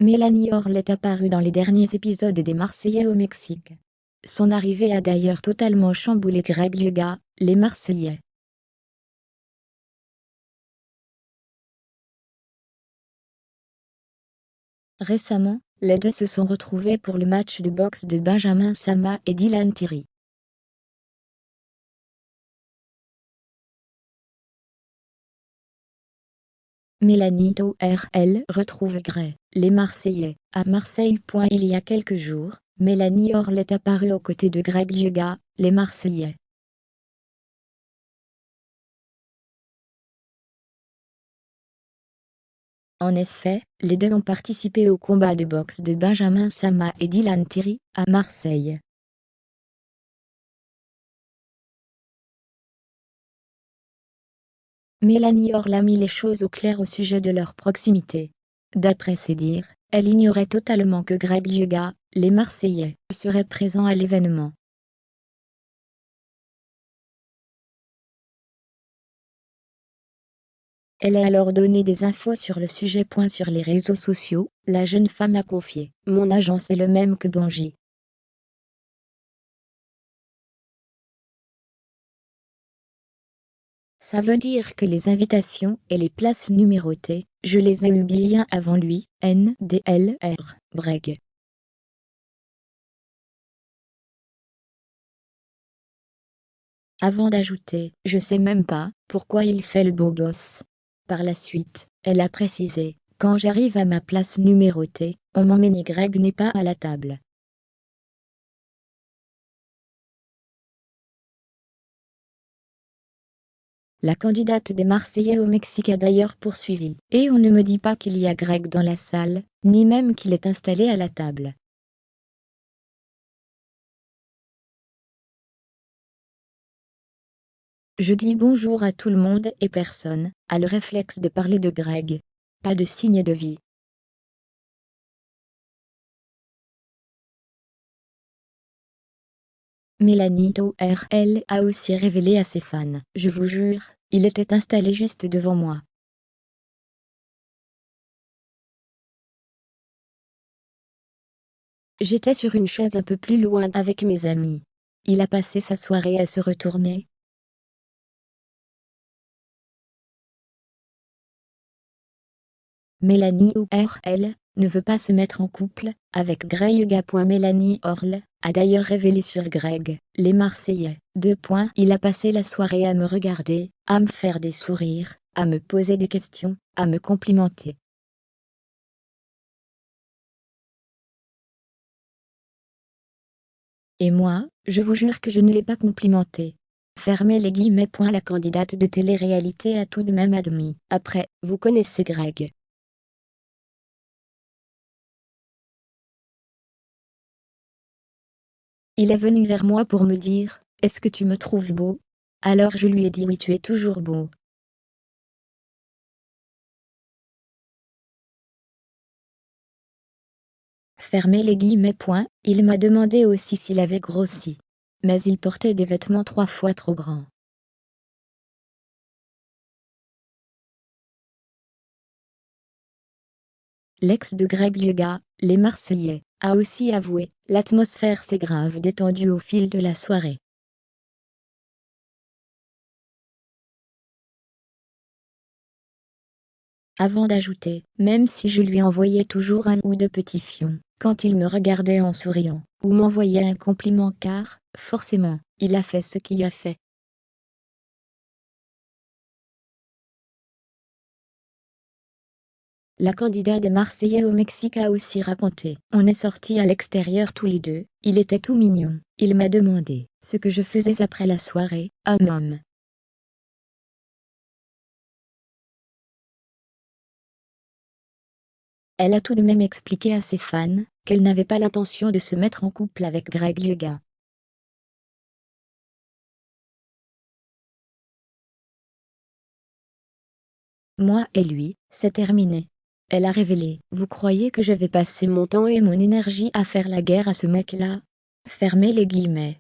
Mélanie Orle est apparue dans les derniers épisodes des Marseillais au Mexique. Son arrivée a d'ailleurs totalement chamboulé Greg Lyga, les Marseillais. Récemment, les deux se sont retrouvés pour le match de boxe de Benjamin Sama et Dylan Thierry. Mélanie Orle retrouve Greg, les Marseillais, à Marseille. Il y a quelques jours, Mélanie Orle est apparue aux côtés de Greg Lyga, les Marseillais. En effet, les deux ont participé au combat de boxe de Benjamin Sama et Dylan Thierry, à Marseille. Mélanie Orle a mis les choses au clair au sujet de leur proximité. D'après ses dires, elle ignorait totalement que Greg Lyga, les Marseillais, serait présent à l'événement. Elle a alors donné des infos sur le sujet. Sur les réseaux sociaux, la jeune femme a confié: « Mon agence est le même que Benji. Ça veut dire que les invitations et les places numérotées, je les ai eues bien avant lui, NDLR, Greg. » Avant d'ajouter: « Je sais même pas pourquoi il fait le beau gosse. » Par la suite, elle a précisé: « Quand j'arrive à ma place numérotée, on m'emmène et Greg n'est pas à la table. » La candidate des Marseillais au Mexique a d'ailleurs poursuivi: « Et on ne me dit pas qu'il y a Greg dans la salle, ni même qu'il est installé à la table. » Je dis bonjour à tout le monde et personne a le réflexe de parler de Greg. Pas de signe de vie. Mélanie Orle a aussi révélé à ses fans: « Je vous jure, il était installé juste devant moi. J'étais sur une chaise un peu plus loin avec mes amis. Il a passé sa soirée à se retourner. » Mélanie Orle ne veut pas se mettre en couple avec Greg Lyga. Mélanie Orle a d'ailleurs révélé sur Greg, les Marseillais: « Il a passé la soirée à me regarder, à me faire des sourires, à me poser des questions, à me complimenter. Et moi, je vous jure que je ne l'ai pas complimenté. » Fermez les guillemets. La candidate de télé-réalité a tout de même admis: « Après, vous connaissez Greg. Il est venu vers moi pour me dire: « Est-ce que tu me trouves beau ?» Alors je lui ai dit: « Oui, tu es toujours beau. » Fermez les guillemets. Il m'a demandé aussi s'il avait grossi. Mais il portait des vêtements 3 fois trop grands. L'ex de Greg Lyga, les Marseillais, a aussi avoué: « L'atmosphère s'est grave détendue au fil de la soirée. » Avant d'ajouter: « Même si je lui envoyais toujours un ou deux petits fions, quand il me regardait en souriant, ou m'envoyait un compliment car, forcément, il a fait ce qu'il a fait. » La candidate des Marseillais au Mexique a aussi raconté: « On est sortis à l'extérieur tous les deux, il était tout mignon, il m'a demandé ce que je faisais après la soirée, homme. Elle a tout de même expliqué à ses fans qu'elle n'avait pas l'intention de se mettre en couple avec Greg Lyga. « Moi et lui, c'est terminé. » Elle a révélé: « Vous croyez que je vais passer mon temps et mon énergie à faire la guerre à ce mec-là ? » Fermez les guillemets.